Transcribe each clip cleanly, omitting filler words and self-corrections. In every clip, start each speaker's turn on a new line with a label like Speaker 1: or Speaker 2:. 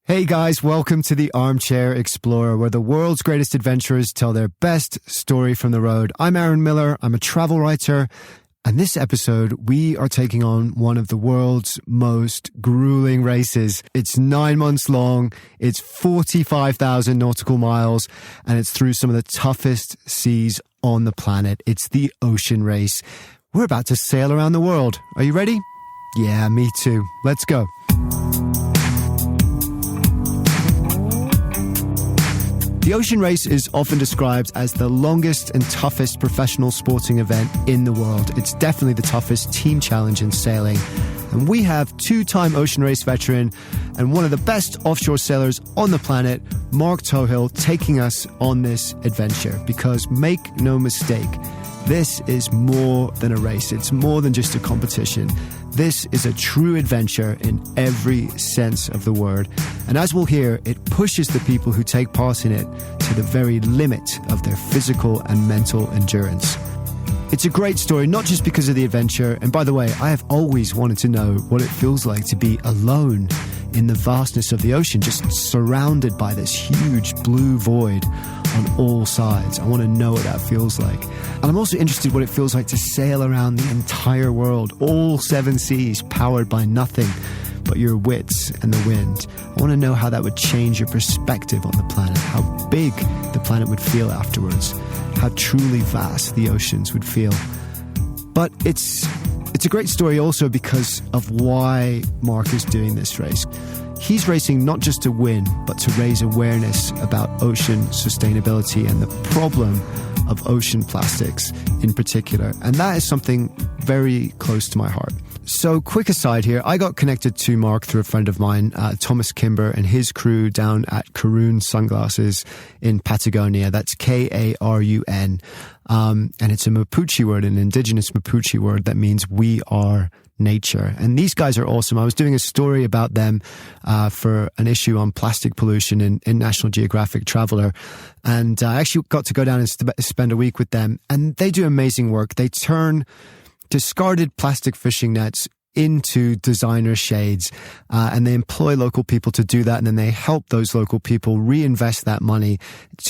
Speaker 1: Hey guys, welcome to the Armchair Explorer, where the world's greatest adventurers tell their best story from the road. I'm Aaron Miller, I'm a travel writer, and this episode we are taking on one of the world's most grueling races. It's 9 months long, it's 45,000 nautical miles, and it's through some of the toughest seas on the planet. It's the Ocean Race. We're about to sail around the world. Are you ready? Yeah, me too. Let's go. The Ocean Race is often described as the longest and toughest professional sporting event in the world. It's definitely the toughest team challenge in sailing. And we have two-time Ocean Race veteran and one of the best offshore sailors on the planet, Mark Towill, taking us on this adventure. Because make no mistake, this is more than a race. It's more than just a competition. This is a true adventure in every sense of the word. And as we'll hear, it pushes the people who take part in it to the very limit of their physical and mental endurance. It's a great story, not just because of the adventure. And by the way, I have always wanted to know what it feels like to be alone in the vastness of the ocean, just surrounded by this huge blue void on all sides. I want to know what that feels like. And I'm also interested what it feels like to sail around the entire world, all seven seas, powered by nothing but your wits and the wind. I want to know how that would change your perspective on the planet, how big the planet would feel afterwards, how truly vast the oceans would feel. But it's a great story also because of why Mark is doing this race. He's racing not just to win, but to raise awareness about ocean sustainability and the problem of ocean plastics in particular. And that is something very close to my heart. So quick aside here, I got connected to Mark through a friend of mine, Thomas Kimber, and his crew down at Karun Sunglasses in Patagonia. That's Karun. And it's a Mapuche word, an indigenous Mapuche word that means we are nature. And these guys are awesome. I was doing a story about them for an issue on plastic pollution in National Geographic Traveler. And I actually got to go down and spend a week with them. And they do amazing work. They turn discarded plastic fishing nets into designer shades, and they employ local people to do that, and then they help those local people reinvest that money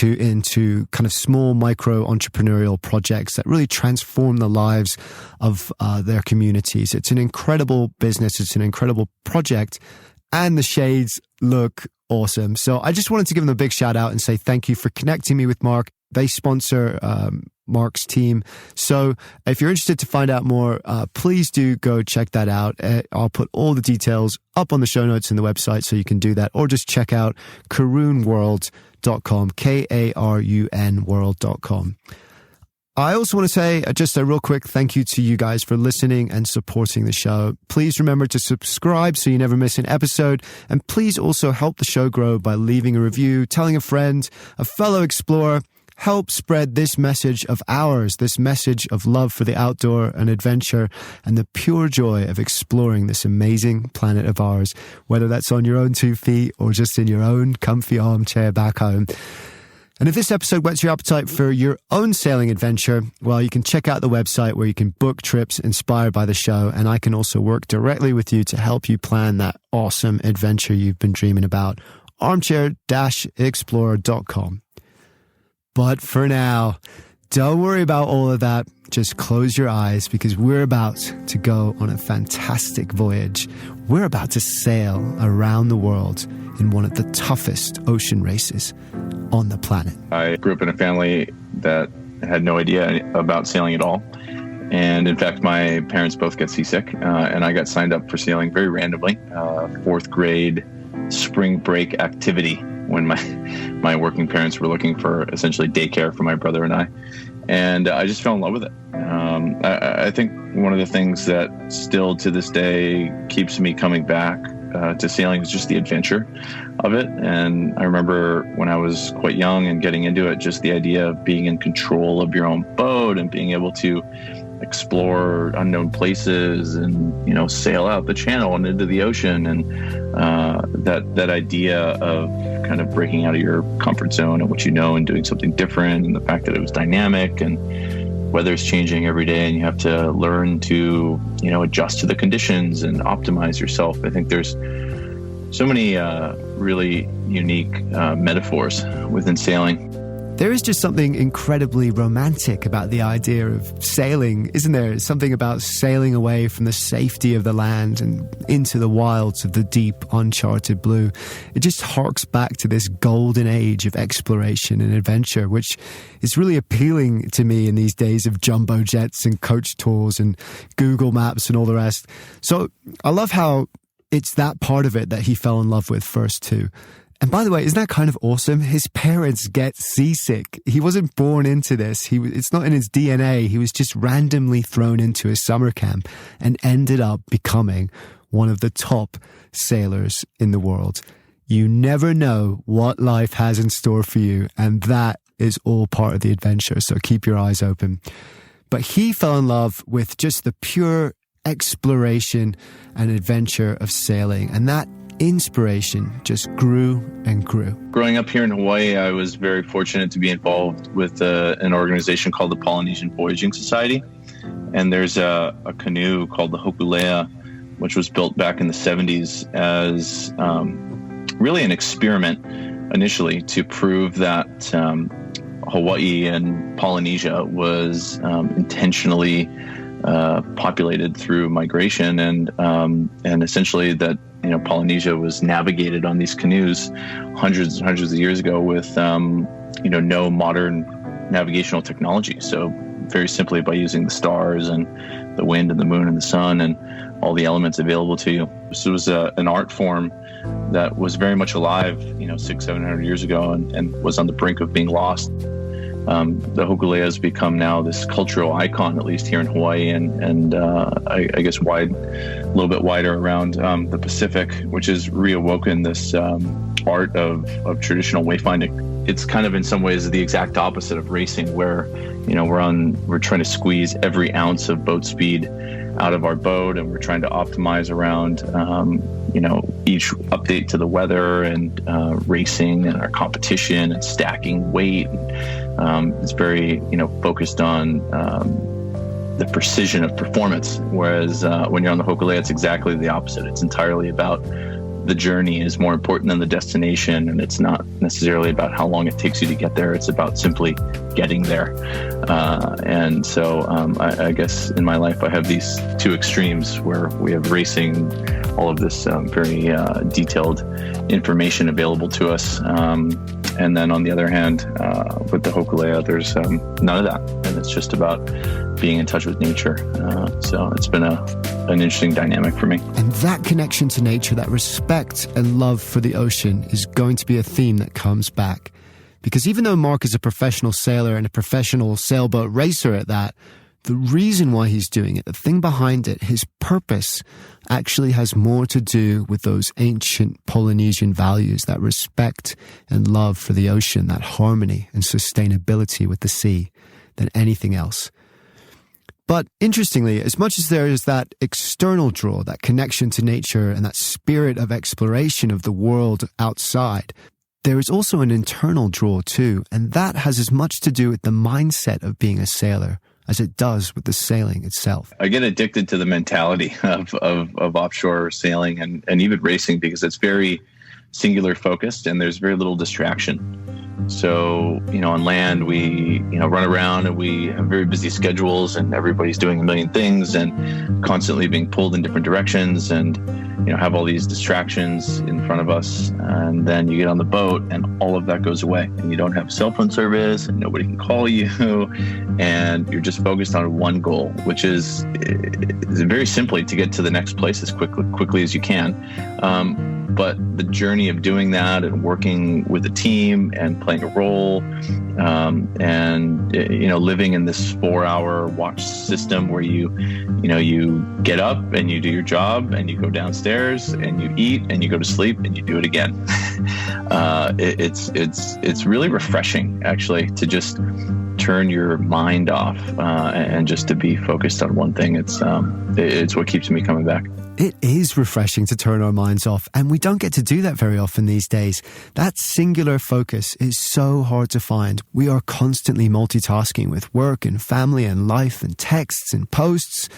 Speaker 1: into kind of small micro entrepreneurial projects that really transform the lives of their communities. It's an incredible business, it's an incredible project, and the shades look awesome. So I just wanted to give them a big shout out and say thank you for connecting me with Mark. They sponsor Mark's team. So if you're interested to find out more, please do go check that out. I'll put all the details up on the show notes in the website so you can do that, or just check out karunworld.com, Karun world.com. I also want to say just a real quick thank you to you guys for listening and supporting the show. Please remember to subscribe so you never miss an episode. And please also help the show grow by leaving a review, telling a friend, a fellow explorer. Help spread this message of ours, this message of love for the outdoor and adventure and the pure joy of exploring this amazing planet of ours, whether that's on your own 2 feet or just in your own comfy armchair back home. And if this episode whets your appetite for your own sailing adventure, well, you can check out the website where you can book trips inspired by the show, and I can also work directly with you to help you plan that awesome adventure you've been dreaming about. Armchair-explorer.com. But for now, don't worry about all of that. Just close your eyes because we're about to go on a fantastic voyage. We're about to sail around the world in one of the toughest ocean races on the planet.
Speaker 2: I grew up in a family that had no idea about sailing at all. And in fact, my parents both got seasick, and I got signed up for sailing very randomly. Fourth grade spring break activity when my working parents were looking for essentially daycare for my brother and I. And I just fell in love with it. I think one of the things that still to this day keeps me coming back to sailing is just the adventure of it. And I remember when I was quite young and getting into it, just the idea of being in control of your own boat and being able to explore unknown places and, sail out the channel and into the ocean. And that idea of kind of breaking out of your comfort zone and what you know and doing something different, and the fact that it was dynamic and weather's changing every day and you have to learn to, adjust to the conditions and optimize yourself. I think there's so many really unique metaphors within sailing.
Speaker 1: There is just something incredibly romantic about the idea of sailing, isn't there? Something about sailing away from the safety of the land and into the wilds of the deep, uncharted blue. It just harks back to this golden age of exploration and adventure, which is really appealing to me in these days of jumbo jets and coach tours and Google Maps and all the rest. So I love how it's that part of it that he fell in love with first too. And by the way, isn't that kind of awesome? His parents get seasick. He wasn't born into this. It's not in his DNA. He was just randomly thrown into a summer camp and ended up becoming one of the top sailors in the world. You never know what life has in store for you, and that is all part of the adventure. So keep your eyes open. But he fell in love with just the pure exploration and adventure of sailing, and that inspiration just grew and grew.
Speaker 2: Growing up here in Hawaii, I was very fortunate to be involved with an organization called the Polynesian Voyaging Society. And there's a canoe called the Hokulea, which was built back in the 70s as really an experiment initially to prove that Hawaii and Polynesia was intentionally populated through migration, and essentially that Polynesia was navigated on these canoes hundreds and hundreds of years ago with no modern navigational technology. So very simply by using the stars and the wind and the moon and the sun and all the elements available to you. So it was an art form that was very much alive 600-700 years ago and was on the brink of being lost. The Hokulea has become now this cultural icon, at least here in Hawaii, and I guess a little bit wider around the Pacific, which has reawoken this art of traditional wayfinding. It's kind of in some ways the exact opposite of racing, where we're trying to squeeze every ounce of boat speed out of our boat, and we're trying to optimize around each update to the weather and racing and our competition and stacking weight. It's very focused on the precision of performance, whereas when you're on the Hokulea, it's exactly the opposite. It's entirely about the journey is more important than the destination, and it's not necessarily about how long it takes you to get there. It's about simply getting there. And so I guess in my life I have these two extremes where we have racing, all of this very detailed information available to us, and then on the other hand, with the Hokulea, there's none of that, and it's just about being in touch with nature. So it's been an interesting dynamic for me.
Speaker 1: And that connection to nature, that respect and love for the ocean, is going to be a theme that comes back. Because even though Mark is a professional sailor and a professional sailboat racer at that, the reason why he's doing it, the thing behind it, his purpose, actually has more to do with those ancient Polynesian values, that respect and love for the ocean, that harmony and sustainability with the sea, than anything else. But interestingly, as much as there is that external draw, that connection to nature and that spirit of exploration of the world outside, there is also an internal draw too, and that has as much to do with the mindset of being a sailor as it does with the sailing itself.
Speaker 2: I get addicted to the mentality of offshore sailing and even racing, because it's very singular focused and there's very little distraction. So, on land, we, run around and we have very busy schedules and everybody's doing a million things and constantly being pulled in different directions and, have all these distractions in front of us. And then you get on the boat and all of that goes away and you don't have cell phone service and nobody can call you. And you're just focused on one goal, which is very simply to get to the next place as quickly as you can. But the journey of doing that and working with a team and playing a role, and living in this 4-hour watch system where you get up and you do your job and you go downstairs and you eat and you go to sleep and you do it again. It's really refreshing, actually, to just turn your mind off and just to be focused on one thing. It's what keeps me coming back.
Speaker 1: It is refreshing to turn our minds off, and we don't get to do that very often these days. That singular focus is so hard to find. We are constantly multitasking with work and family and life and texts and posts.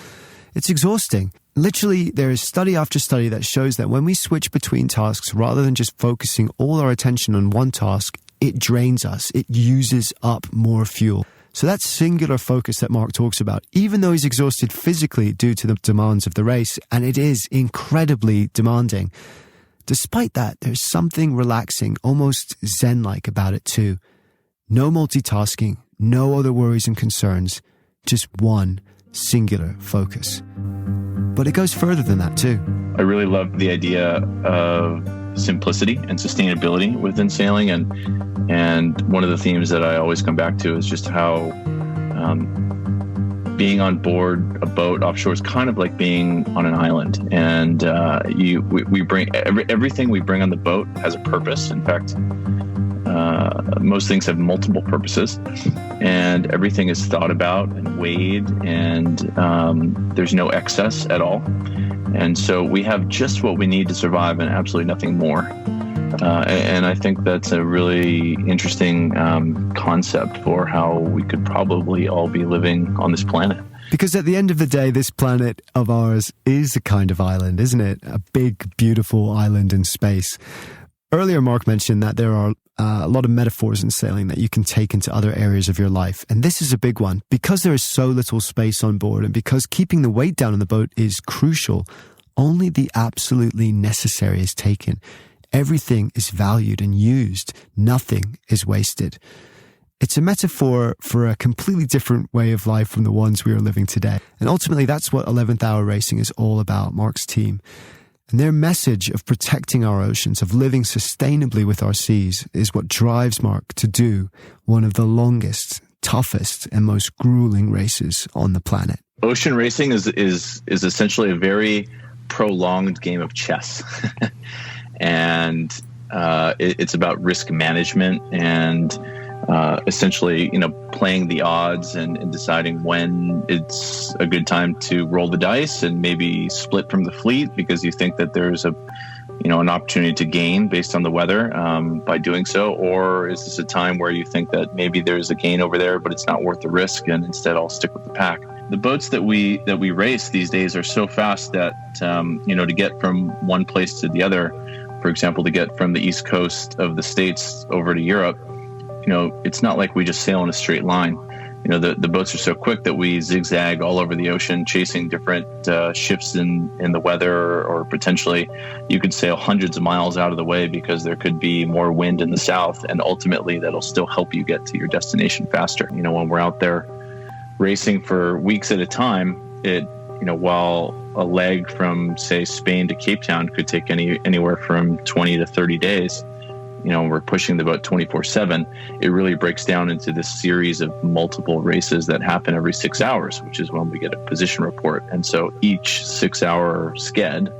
Speaker 1: It's exhausting. Literally, there is study after study that shows that when we switch between tasks, rather than just focusing all our attention on one task, it drains us. It uses up more fuel. So that singular focus that Mark talks about, even though he's exhausted physically due to the demands of the race, and it is incredibly demanding, despite that, there's something relaxing, almost zen-like about it too. No multitasking, no other worries and concerns, just one singular focus. But it goes further than that too.
Speaker 2: I really love the idea of simplicity and sustainability within sailing, and one of the themes that I always come back to is just how being on board a boat offshore is kind of like being on an island, and we bring everything we bring on the boat has a purpose. In fact, most things have multiple purposes, and everything is thought about and weighed, and there's no excess at all. And so we have just what we need to survive and absolutely nothing more. And I think that's a really interesting concept for how we could probably all be living on this planet.
Speaker 1: Because at the end of the day, this planet of ours is a kind of island, isn't it? A big, beautiful island in space. Earlier, Mark mentioned that there are a lot of metaphors in sailing that you can take into other areas of your life. And this is a big one. Because there is so little space on board, and because keeping the weight down on the boat is crucial, only the absolutely necessary is taken. Everything is valued and used. Nothing is wasted. It's a metaphor for a completely different way of life from the ones we are living today. And ultimately, that's what 11th Hour Racing is all about, Mark's team. And their message of protecting our oceans, of living sustainably with our seas, is what drives Mark to do one of the longest, toughest, and most grueling races on the planet.
Speaker 2: Ocean racing is essentially a very prolonged game of chess. And it's about risk management and essentially, playing the odds and deciding when it's a good time to roll the dice and maybe split from the fleet because you think that there's an opportunity to gain based on the weather by doing so, or is this a time where you think that maybe there's a gain over there, but it's not worth the risk, and instead I'll stick with the pack. The boats that we race these days are so fast that to get from one place to the other, for example, to get from the East Coast of the States over to Europe, it's not like we just sail in a straight line. The boats are so quick that we zigzag all over the ocean, chasing different shifts in the weather, or potentially you could sail hundreds of miles out of the way because there could be more wind in the south, and ultimately that'll still help you get to your destination faster. When we're out there racing for weeks at a time, while a leg from, say, Spain to Cape Town could take anywhere from 20 to 30 days, we're pushing the boat 24/7. It really breaks down into this series of multiple races that happen every 6 hours, which is when we get a position report. And so each 6-hour sked,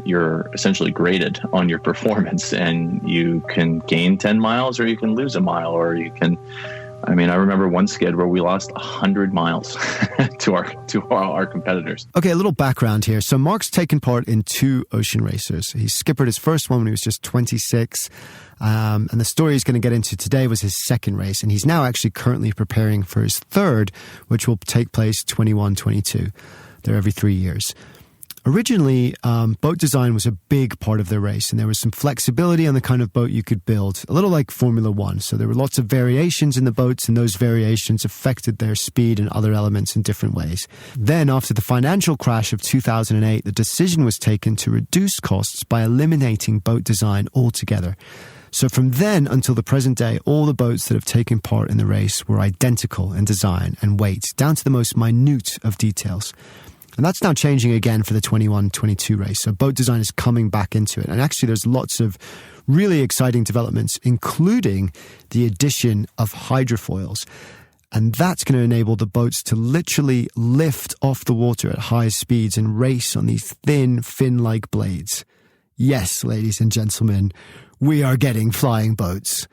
Speaker 2: you're essentially graded on your performance, and you can gain 10 miles or you can lose a mile, or you can, I remember one sked where we lost 100 miles to our competitors.
Speaker 1: Okay, a little background here. So Mark's taken part in 2 ocean races. He skippered his first one when he was just 26. And the story he's going to get into today was his second race. And he's now actually currently preparing for his third, which will take place 21-22. They're every 3 years. Originally, boat design was a big part of the race, and there was some flexibility on the kind of boat you could build, a little like Formula One. So there were lots of variations in the boats, and those variations affected their speed and other elements in different ways. Then, after the financial crash of 2008, the decision was taken to reduce costs by eliminating boat design altogether. So from then until the present day, all the boats that have taken part in the race were identical in design and weight, down to the most minute of details. And that's now changing again for the 21-22 race. So boat design is coming back into it. And actually there's lots of really exciting developments, including the addition of hydrofoils. And that's going to enable the boats to literally lift off the water at high speeds and race on these thin, fin-like blades. Yes, ladies and gentlemen, we are getting flying boats.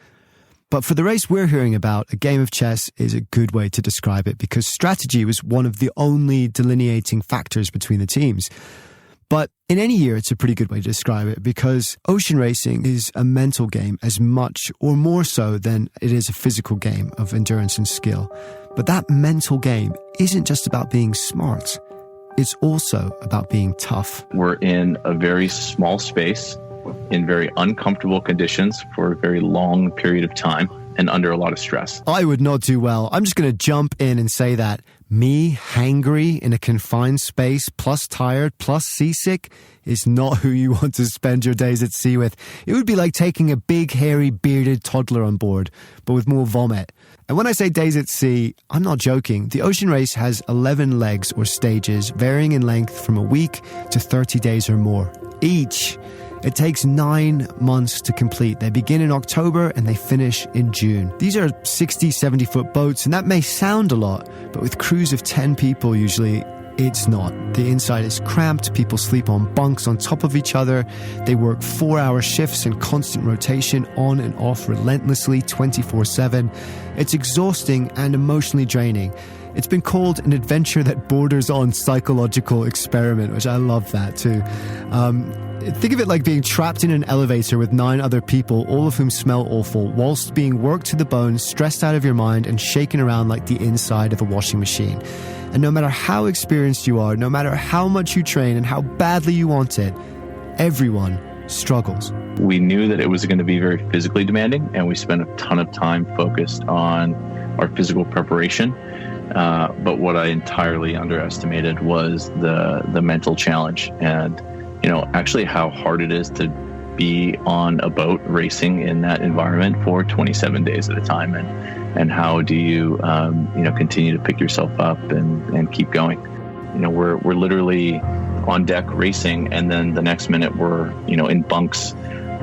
Speaker 1: But for the race we're hearing about, a game of chess is a good way to describe it, because strategy was one of the only delineating factors between the teams. But in any year, it's a pretty good way to describe it, because ocean racing is a mental game as much or more so than it is a physical game of endurance and skill. But that mental game isn't just about being smart. it's also about being tough.
Speaker 2: We're in a very small space, in very uncomfortable conditions for a very long period of time, and under a lot of stress.
Speaker 1: I would not do well. I'm just going to jump in and say that me, hangry in a confined space, plus tired, plus seasick, is not who you want to spend your days at sea with. It would be like taking a big, hairy, bearded toddler on board, but with more vomit. And when I say days at sea, I'm not joking. The Ocean Race has 11 legs or stages, varying in length from a week to 30 days or more each. It takes 9 months to complete. They begin in October and they finish in June. These are 60, 70-foot boats, and that may sound a lot, but with crews of 10 people usually, it's not. The inside is cramped. People sleep on bunks on top of each other. They work 4-hour shifts in constant rotation, on and off relentlessly, 24/7. It's exhausting and emotionally draining. It's been called an adventure that borders on psychological experiment, which I love that too. Think of it like being trapped in an elevator with 9 other people, all of whom smell awful, whilst being worked to the bone, stressed out of your mind, and shaken around like the inside of a washing machine. And no matter how experienced you are, no matter how much you train and how badly you want it, everyone struggles.
Speaker 2: We knew that it was going to be very physically demanding, and we spent a ton of time focused on our physical preparation. But what I entirely underestimated was the mental challenge, and actually how hard it is to be on a boat racing in that environment for 27 days at a time, and how do you continue to pick yourself up and keep going. We're literally on deck racing, and then the next minute we're in bunks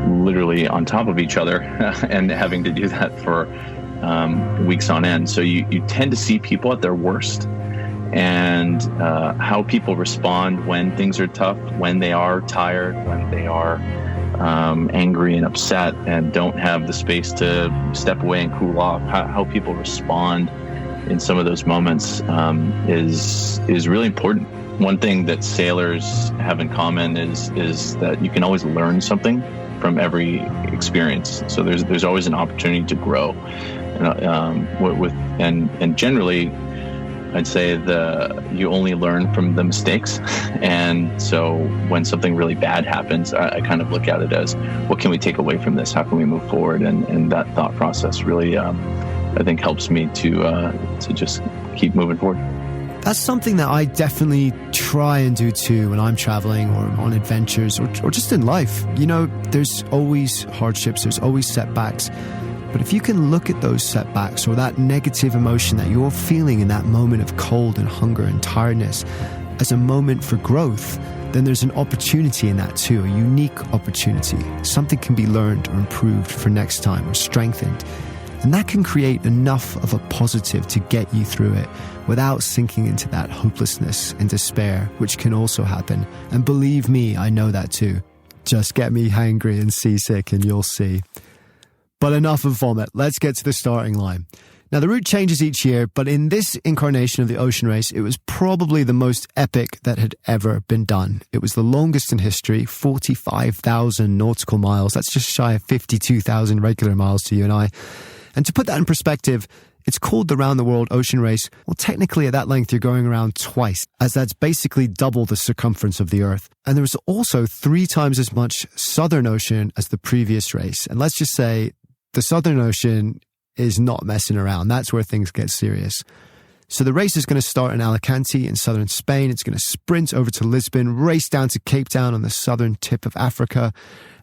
Speaker 2: literally on top of each other and having to do that for weeks on end. So you tend to see people at their worst, and how people respond when things are tough, when they are tired, when they are angry and upset and don't have the space to step away and cool off. How people respond in some of those moments is really important. One thing that sailors have in common is that you can always learn something from every experience. So there's always an opportunity to grow. And generally, I'd say you only learn from the mistakes. And so when something really bad happens, I kind of look at it as, what can we take away from this? How can we move forward? And that thought process really, I think, helps me to just keep moving forward.
Speaker 1: That's something that I definitely try and do too when I'm traveling or on adventures or just in life. There's always hardships, there's always setbacks. But if you can look at those setbacks or that negative emotion that you're feeling in that moment of cold and hunger and tiredness as a moment for growth, then there's an opportunity in that too, a unique opportunity. Something can be learned or improved for next time or strengthened. And that can create enough of a positive to get you through it without sinking into that hopelessness and despair, which can also happen. And believe me, I know that too. Just get me hangry and seasick and you'll see. But enough of vomit. Let's get to the starting line. Now, the route changes each year, but in this incarnation of the Ocean Race, it was probably the most epic that had ever been done. It was the longest in history, 45,000 nautical miles. That's just shy of 52,000 regular miles to you and I. And to put that in perspective, it's called the Round the World Ocean Race. Well, technically at that length, you're going around twice, as that's basically double the circumference of the Earth. And there was also 3 times as much Southern Ocean as the previous race. And let's just say the Southern Ocean is not messing around. That's where things get serious. So the race is going to start in Alicante in southern Spain. It's going to sprint over to Lisbon, race down to Cape Town on the southern tip of Africa,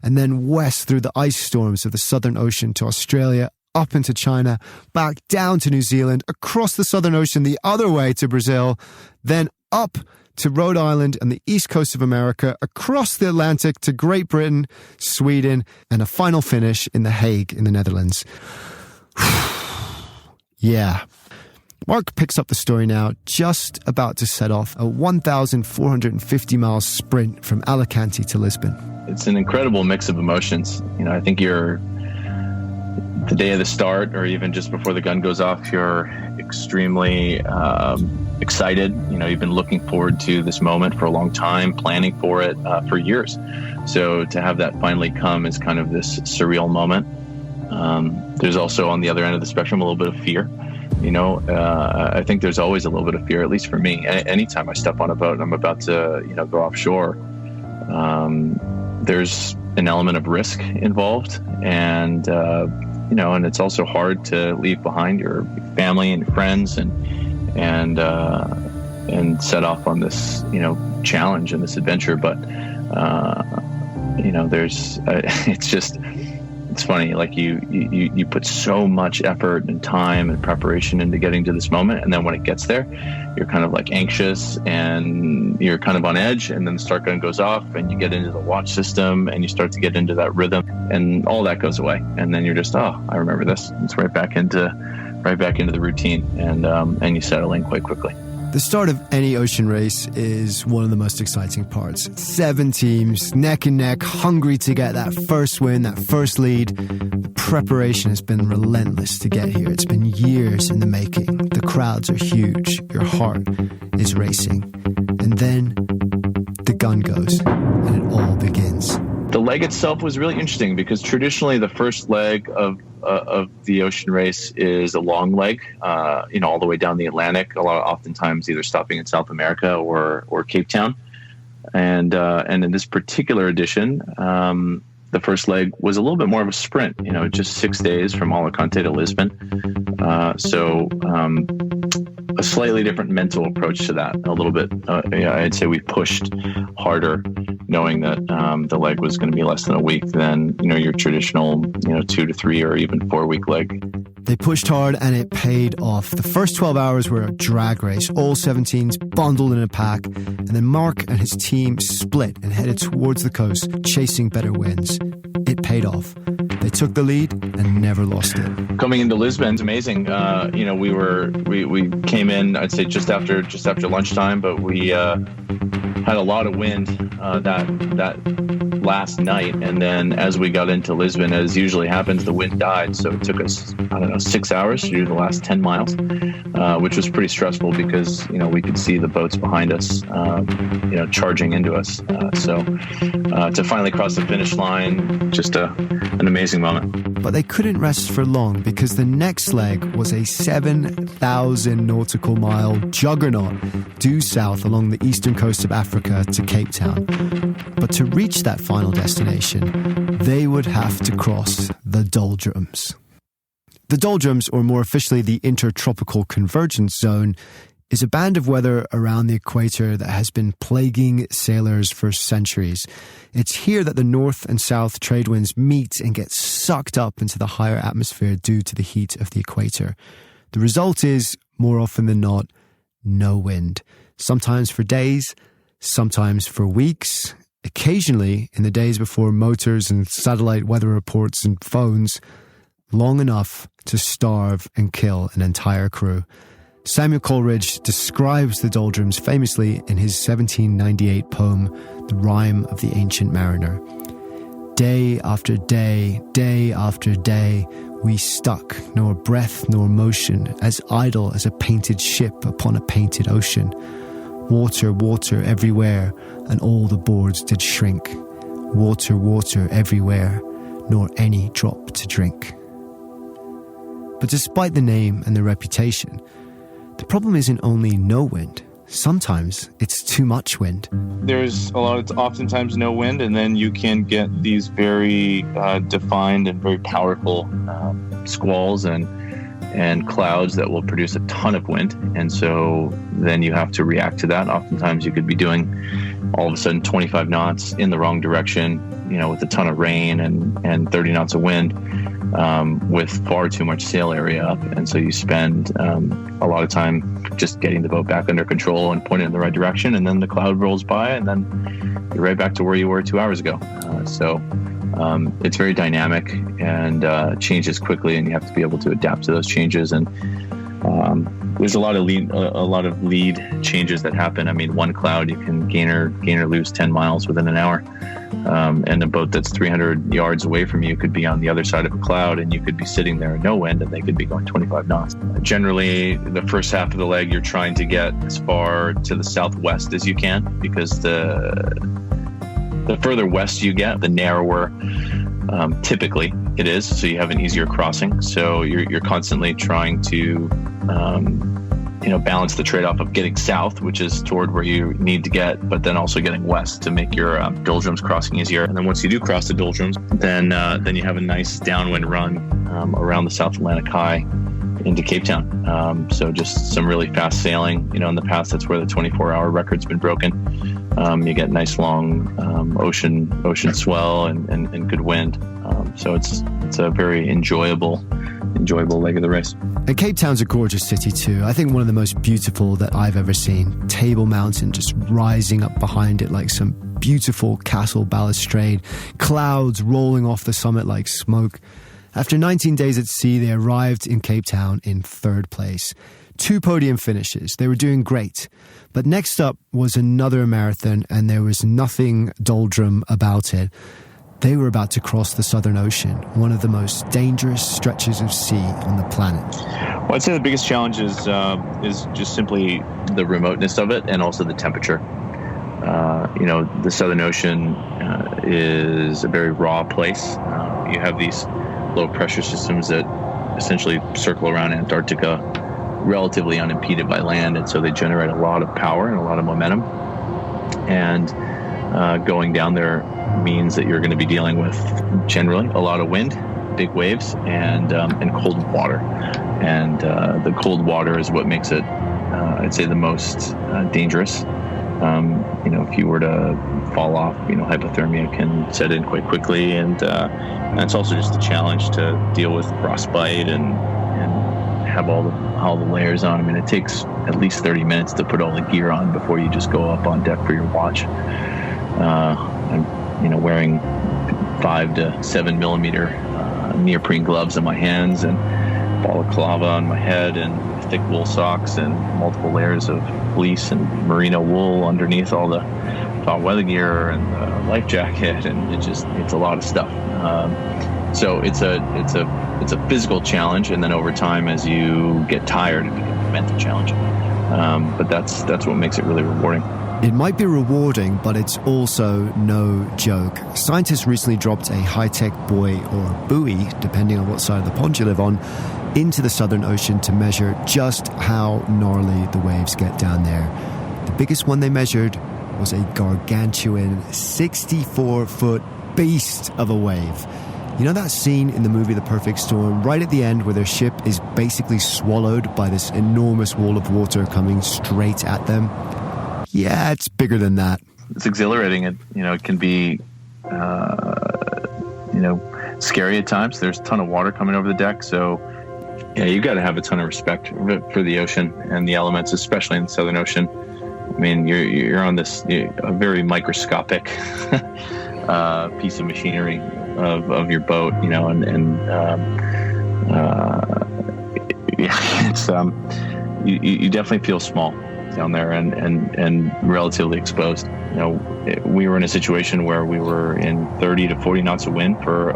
Speaker 1: and then west through the ice storms of the Southern Ocean to Australia, up into China, back down to New Zealand, across the Southern Ocean the other way to Brazil, then up to Rhode Island and the east coast of America, across the Atlantic to Great Britain, Sweden, and a final finish in The Hague in the Netherlands. Yeah. Mark picks up the story now, just about to set off a 1,450-mile sprint from Alicante to Lisbon.
Speaker 2: It's an incredible mix of emotions. I think you're the day of the start, or even just before the gun goes off, you're extremely excited. You've been looking forward to this moment for a long time, planning for it for years. So to have that finally come is kind of this surreal moment. There's also, on the other end of the spectrum, a little bit of fear. I think there's always a little bit of fear, at least for me. Anytime I step on a boat and I'm about to, go offshore, there's an element of risk involved. And, and it's also hard to leave behind your family and friends and set off on this, challenge and this adventure. But, it's funny, like you put so much effort and time and preparation into getting to this moment. And then when it gets there, you're kind of like anxious and you're kind of on edge, and then the start gun goes off and you get into the watch system and you start to get into that rhythm and all that goes away. And then you're just, I remember this. It's right back into the routine, and you settle in quite quickly.
Speaker 1: The start of any ocean race is one of the most exciting parts. 7 teams, neck and neck, hungry to get that first win, that first lead. The preparation has been relentless to get here. It's been years in the making. The crowds are huge. Your heart is racing. And then the gun goes and it all begins.
Speaker 2: The leg itself was really interesting because traditionally the first leg of the ocean race is a long leg, all the way down the Atlantic. Oftentimes either stopping in South America or Cape Town, and in this particular edition, the first leg was a little bit more of a sprint. Just 6 days from Alicante to Lisbon. So a slightly different mental approach to that. A little bit, I'd say we pushed harder, knowing that the leg was going to be less than a week than your traditional 2 to 3 or even 4 week leg.
Speaker 1: They pushed hard and it paid off. The first 12 hours were a drag race, all 17s bundled in a pack, and then Mark and his team split and headed towards the coast, chasing better winds. It paid off. They took the lead and never lost it. Coming
Speaker 2: into Lisbon's amazing. We came in, I'd say just after lunchtime, but we had a lot of wind that last night, and then as we got into Lisbon, as usually happens, the wind died. So it took us 6 hours to do the last 10 miles, which was pretty stressful because we could see the boats behind us, charging into us. So to finally cross the finish line, just an amazing moment.
Speaker 1: But they couldn't rest for long because the next leg was a 7,000 nautical mile juggernaut due south along the eastern coast of Africa to Cape Town. But to reach that final destination, they would have to cross the doldrums. The doldrums, or more officially the Intertropical Convergence Zone, is a band of weather around the equator that has been plaguing sailors for centuries. It's here that the north and south trade winds meet and get sucked up into the higher atmosphere due to the heat of the equator. The result is, more often than not, no wind. Sometimes for days, sometimes for weeks, occasionally in the days before motors and satellite weather reports and phones, long enough to starve and kill an entire crew. Samuel Coleridge describes the doldrums famously in his 1798 poem, The Rime of the Ancient Mariner. Day after day, day after day, we stuck, nor breath nor motion, as idle as a painted ship upon a painted ocean. Water, water everywhere, and all the boards did shrink. Water, water everywhere, nor any drop to drink. But despite the name and the reputation, the problem isn't only no wind. Sometimes it's too much wind.
Speaker 2: There's oftentimes no wind, and then you can get these very defined and very powerful squalls and clouds that will produce a ton of wind. And so then you have to react to that. Oftentimes you could be doing all of a sudden 25 knots in the wrong direction, with a ton of rain and 30 knots of wind, with far too much sail area up. And so you spend a lot of time just getting the boat back under control and pointing in the right direction. And then the cloud rolls by and then you're right back to where you were 2 hours ago. So it's very dynamic and changes quickly, and you have to be able to adapt to those changes. And there's a lot of lead changes that happen. I mean, one cloud you can gain or lose 10 miles within an hour, and a boat that's 300 yards away from you could be on the other side of a cloud, and you could be sitting there in no wind, and they could be going 25 knots. Generally, the first half of the leg, you're trying to get as far to the southwest as you can, because the further west you get, the narrower, typically, it is, so you have an easier crossing. So you're constantly trying to balance the trade-off of getting south, which is toward where you need to get, but then also getting west to make your doldrums crossing easier. And then once you do cross the doldrums, then you have a nice downwind run around the South Atlantic High into Cape Town. So just some really fast sailing. In the past, that's where the 24-hour record's been broken. You get nice long ocean swell and good wind. So it's a very enjoyable leg of the race.
Speaker 1: And Cape Town's a gorgeous city too. I think one of the most beautiful that I've ever seen. Table Mountain just rising up behind it like some beautiful castle balustrade. Clouds rolling off the summit like smoke. After 19 days at sea, they arrived in Cape Town in third place. 2 podium finishes. They were doing great. But next up was another marathon, and there was nothing doldrum about it. They were about to cross the Southern Ocean, one of the most dangerous stretches of sea on the planet.
Speaker 2: Well, I'd say the biggest challenge is just simply the remoteness of it and also the temperature. The Southern Ocean is a very raw place. You have these low pressure systems that essentially circle around Antarctica relatively unimpeded by land, and so they generate a lot of power and a lot of momentum. And going down there means that you're going to be dealing with generally a lot of wind, big waves, and cold water. And the cold water is what makes it, I'd say, the most dangerous. If you were to fall off, hypothermia can set in quite quickly, and it's also just a challenge to deal with frostbite and have all the layers on. I mean, it takes at least 30 minutes to put all the gear on before you just go up on deck for your watch. I'm wearing 5 to 7 millimeter neoprene gloves on my hands and balaclava on my head and thick wool socks and multiple layers of fleece and merino wool underneath all the hot weather gear and the life jacket, and it's a lot of stuff. So it's a physical challenge, and then over time, as you get tired, it becomes a mental challenge. But that's what makes it really rewarding.
Speaker 1: It might be rewarding, but it's also no joke. Scientists recently dropped a high-tech buoy or buoy, depending on what side of the pond you live on, into the Southern Ocean to measure just how gnarly the waves get down there. The biggest one they measured was a gargantuan 64-foot beast of a wave. You know that scene in the movie The Perfect Storm, right at the end where their ship is basically swallowed by this enormous wall of water coming straight at them? Yeah, it's bigger than that.
Speaker 2: It's exhilarating. It can be, scary at times. There's a ton of water coming over the deck. So, yeah, you got to have a ton of respect for the ocean and the elements, especially in the Southern Ocean. I mean, you're on this a very microscopic piece of machinery of your boat, it's you definitely feel small down there and relatively exposed. We were in a situation where we were in 30 to 40 knots of wind for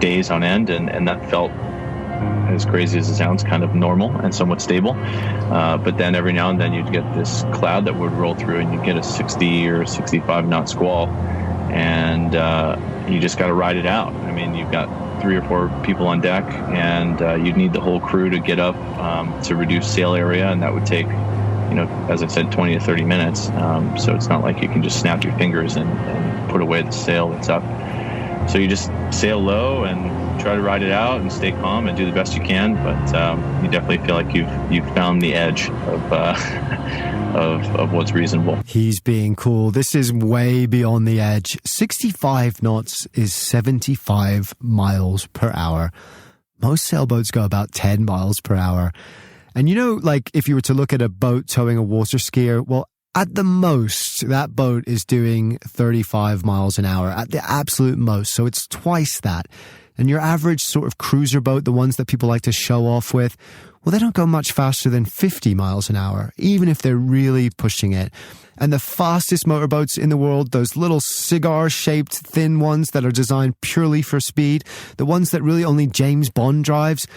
Speaker 2: days on end, and that felt, as crazy as it sounds, kind of normal and somewhat stable. But then every now and then you'd get this cloud that would roll through, and you'd get a 60 or 65 knot squall, and you just got to ride it out. I mean, you've got 3 or 4 people on deck, and you'd need the whole crew to get up to reduce sail area, and that would take, as I said, 20 to 30 minutes. So it's not like you can just snap your fingers and put away the sail that's up. So you just sail low and try to ride it out and stay calm and do the best you can. But you definitely feel like you've found the edge of what's reasonable.
Speaker 1: He's being cool. This is way beyond the edge. 65 knots is 75 miles per hour. Most sailboats go about 10 miles per hour. And if you were to look at a boat towing a water skier, well, at the most, that boat is doing 35 miles an hour at the absolute most. So it's twice that. And your average sort of cruiser boat, the ones that people like to show off with, well, they don't go much faster than 50 miles an hour, even if they're really pushing it. And the fastest motorboats in the world, those little cigar-shaped thin ones that are designed purely for speed, the ones that really only James Bond drives,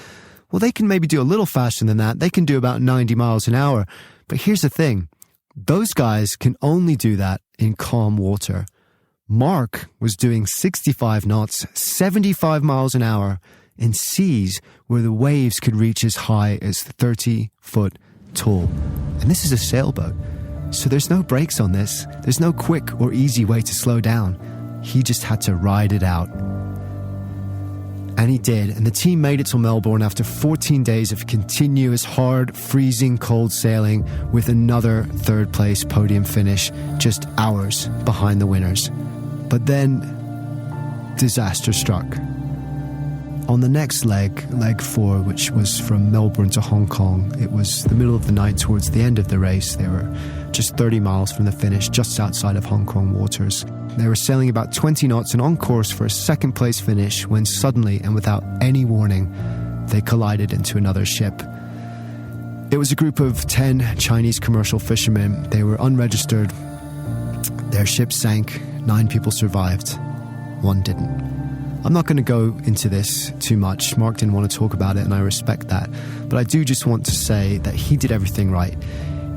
Speaker 1: well, they can maybe do a little faster than that. They can do about 90 miles an hour. But here's the thing. Those guys can only do that in calm water. Mark was doing 65 knots, 75 miles an hour in seas where the waves could reach as high as 30 foot tall. And this is a sailboat, so there's no brakes on this. There's no quick or easy way to slow down. He just had to ride it out. And he did, and the team made it to Melbourne after 14 days of continuous, hard, freezing cold sailing with another third-place podium finish just hours behind the winners. But then, disaster struck. On the next leg 4, which was from Melbourne to Hong Kong, it was the middle of the night towards the end of the race. They were just 30 miles from the finish, just outside of Hong Kong waters. They were sailing about 20 knots and on course for a second place finish when suddenly and without any warning, they collided into another ship. It was a group of 10 Chinese commercial fishermen. They were unregistered. Their ship sank. 9 people survived. 1 didn't. I'm not going to go into this too much. Mark didn't want to talk about it, and I respect that. But I do just want to say that he did everything right.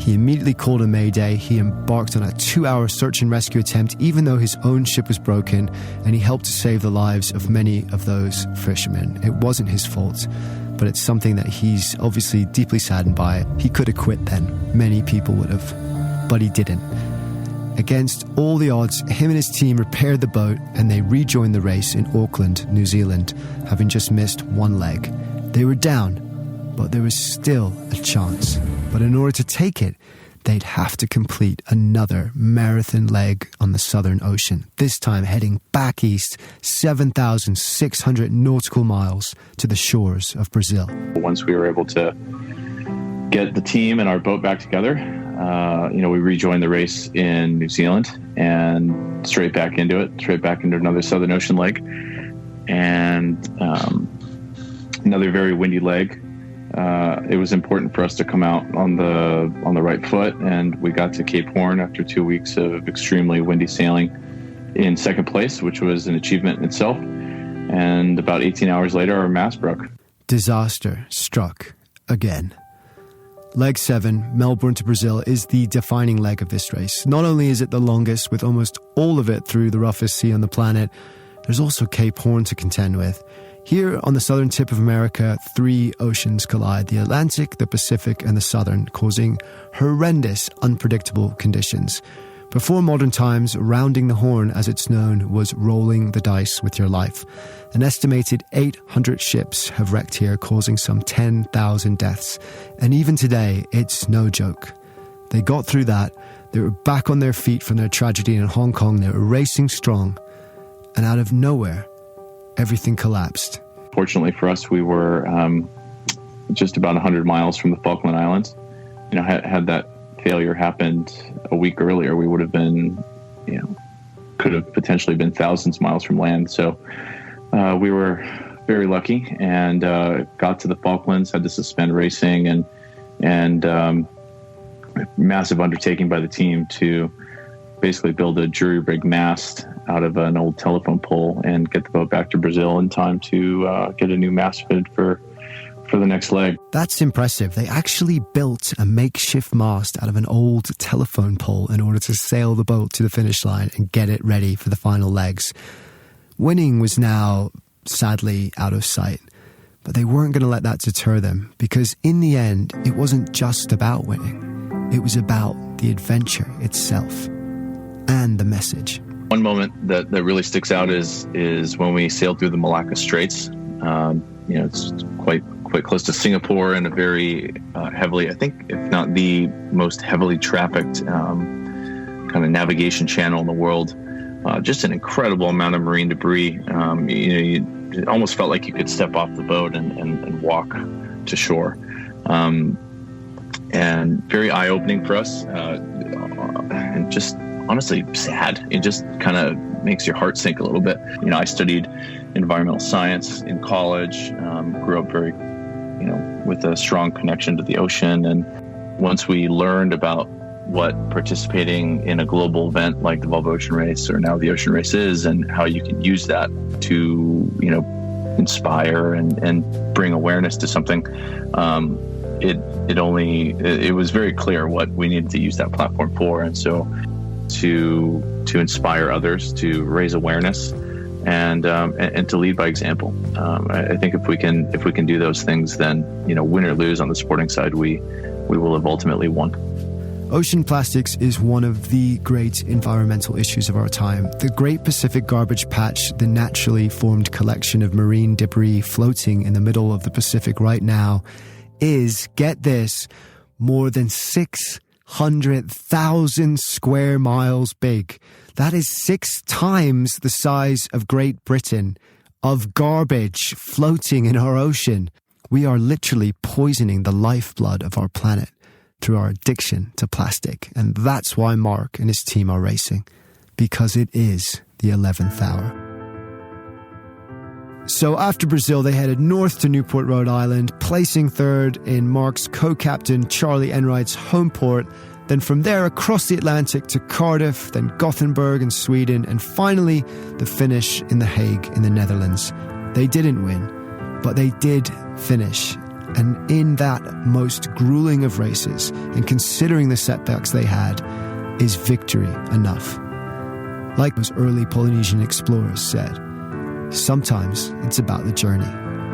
Speaker 1: He immediately called a mayday. He embarked on a 2-hour search and rescue attempt, even though his own ship was broken, and he helped to save the lives of many of those fishermen. It wasn't his fault, but it's something that he's obviously deeply saddened by. He could have quit then. Many people would have, but he didn't. Against all the odds, him and his team repaired the boat and they rejoined the race in Auckland, New Zealand, having just missed 1 leg. They were down, but there was still a chance. But in order to take it, they'd have to complete another marathon leg on the Southern Ocean, this time heading back east 7,600 nautical miles to the shores of Brazil.
Speaker 2: Once we were able to get the team and our boat back together, we rejoined the race in New Zealand and straight back into another Southern Ocean leg, and another very windy leg. It was important for us to come out on the right foot, and we got to Cape Horn after 2 weeks of extremely windy sailing in second place, which was an achievement in itself. And about 18 hours later, our mast broke.
Speaker 1: Disaster struck again. Leg 7, Melbourne to Brazil, is the defining leg of this race. Not only is it the longest, with almost all of it through the roughest sea on the planet, there's also Cape Horn to contend with. Here on the southern tip of America, 3 oceans collide, the Atlantic, the Pacific, and the Southern, causing horrendous, unpredictable conditions. Before modern times, rounding the horn, as it's known, was rolling the dice with your life. An estimated 800 ships have wrecked here, causing some 10,000 deaths. And even today, it's no joke. They got through that. They were back on their feet from their tragedy in Hong Kong. They were racing strong. And out of nowhere, everything collapsed.
Speaker 2: Fortunately for us, we were just about 100 miles from the Falkland Islands. Had that failure happened a week earlier, we would have been, could have potentially been thousands of miles from land. So we were very lucky and got to the Falklands, had to suspend racing, and massive undertaking by the team to basically build a jury-rigged mast out of an old telephone pole and get the boat back to Brazil in time to get a new mast fitted for the next leg.
Speaker 1: That's impressive. They actually built a makeshift mast out of an old telephone pole in order to sail the boat to the finish line and get it ready for the final legs. Winning was now, sadly, out of sight. But they weren't going to let that deter them, because in the end, it wasn't just about winning. It was about the adventure itself and the message.
Speaker 2: One moment that really sticks out is when we sailed through the Malacca Straits. It's quite close to Singapore, and a very heavily, I think, if not the most heavily trafficked kind of navigation channel in the world. Just an incredible amount of marine debris. It almost felt like you could step off the boat and walk to shore. And very eye-opening for us, and just honestly sad. It just kind of makes your heart sink a little bit. I studied environmental science in college, grew up very, with a strong connection to the ocean. And once we learned about what participating in a global event like the TheOceanRace, or now TheOceanRace, is, and how you can use that to, inspire and bring awareness to something, it was very clear what we needed to use that platform for. And so to inspire others, to raise awareness, and to lead by example. I think if we can do those things, then, win or lose on the sporting side, we will have ultimately won.
Speaker 1: Ocean plastics is one of the great environmental issues of our time. The Great Pacific Garbage Patch, the naturally formed collection of marine debris floating in the middle of the Pacific right now, is, get this, more than 600,000 square miles big. That is 6 times the size of Great Britain, of garbage floating in our ocean. We are literally poisoning the lifeblood of our planet through our addiction to plastic. And that's why Mark and his team are racing, because it is the 11th hour. So after Brazil, they headed north to Newport, Rhode Island, placing third in Mark's co-captain Charlie Enright's home port. Then from there across the Atlantic to Cardiff, then Gothenburg in Sweden, and finally the finish in The Hague in the Netherlands. They didn't win, but they did finish. And in that most grueling of races, and considering the setbacks they had, is victory enough? Like those early Polynesian explorers said, sometimes it's about the journey.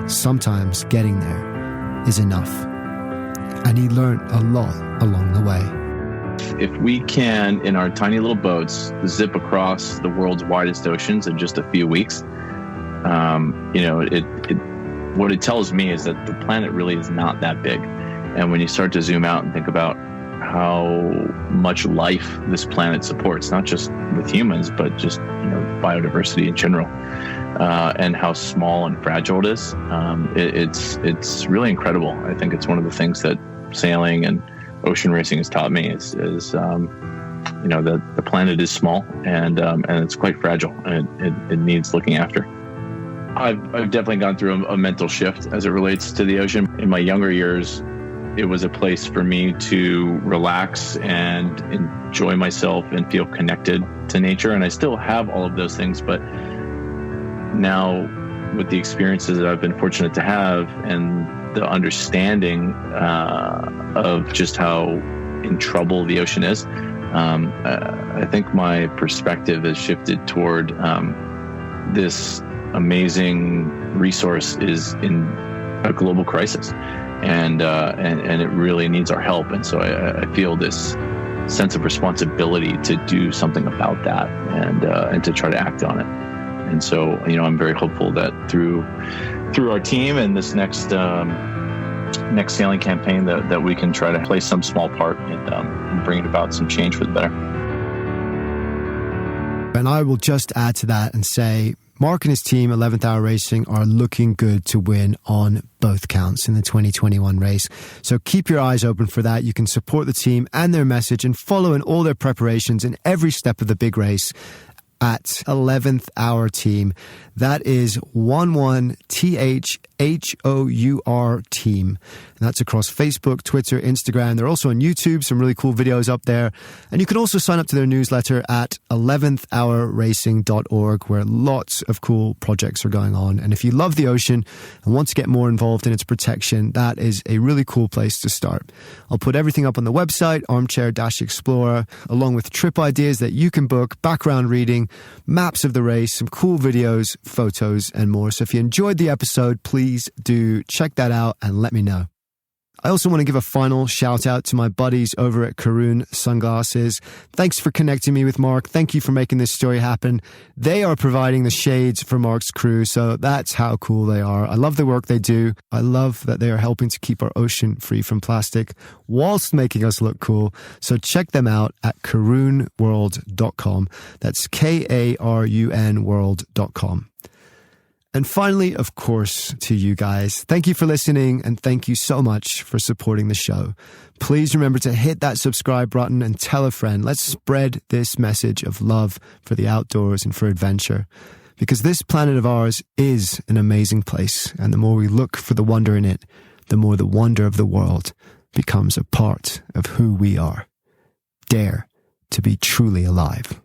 Speaker 1: Sometimes getting there is enough. And he learned a lot along the way.
Speaker 2: If we can, in our tiny little boats, zip across the world's widest oceans in just a few weeks, what it tells me is that the planet really is not that big. And when you start to zoom out and think about how much life this planet supports, not just with humans, but just biodiversity in general, and how small and fragile it is, it's really incredible. I think it's one of the things that sailing and ocean racing has taught me is that the planet is small and it's quite fragile, and it needs looking after. I've definitely gone through a mental shift as it relates to the ocean. In my younger years, it was a place for me to relax and enjoy myself and feel connected to nature. And I still have all of those things, but now with the experiences that I've been fortunate to have and the understanding of just how in trouble the ocean is, I think my perspective has shifted toward this amazing resource is in a global crisis, and it really needs our help. And so I feel this sense of responsibility to do something about that and to try to act on it. And so I'm very hopeful that through our team and this next sailing campaign that we can try to play some small part in bringing about some change for the better.
Speaker 1: And I will just add to that and say, Mark and his team, 11th Hour Racing, are looking good to win on both counts in the 2021 race. So keep your eyes open for that. You can support the team and their message and follow in all their preparations in every step of the big race at 11th Hour Team. That is 11THHOUR Team. And that's across Facebook, Twitter, Instagram. They're also on YouTube, some really cool videos up there. And you can also sign up to their newsletter at 11thhourracing.org, where lots of cool projects are going on. And if you love the ocean and want to get more involved in its protection, that is a really cool place to start. I'll put everything up on the website, Armchair-Explorer, along with trip ideas that you can book, background reading, maps of the race, some cool videos, photos, and more. So if you enjoyed the episode, please do check that out and let me know. I also want to give a final shout out to my buddies over at Karoon Sunglasses. Thanks for connecting me with Mark. Thank you for making this story happen. They are providing the shades for Mark's crew, so that's how cool they are. I love the work they do. I love that they are helping to keep our ocean free from plastic whilst making us look cool. So check them out at karoonworld.com. That's KARUN world.com. And finally, of course, to you guys, thank you for listening and thank you so much for supporting the show. Please remember to hit that subscribe button and tell a friend. Let's spread this message of love for the outdoors and for adventure, because this planet of ours is an amazing place. And the more we look for the wonder in it, the more the wonder of the world becomes a part of who we are. Dare to be truly alive.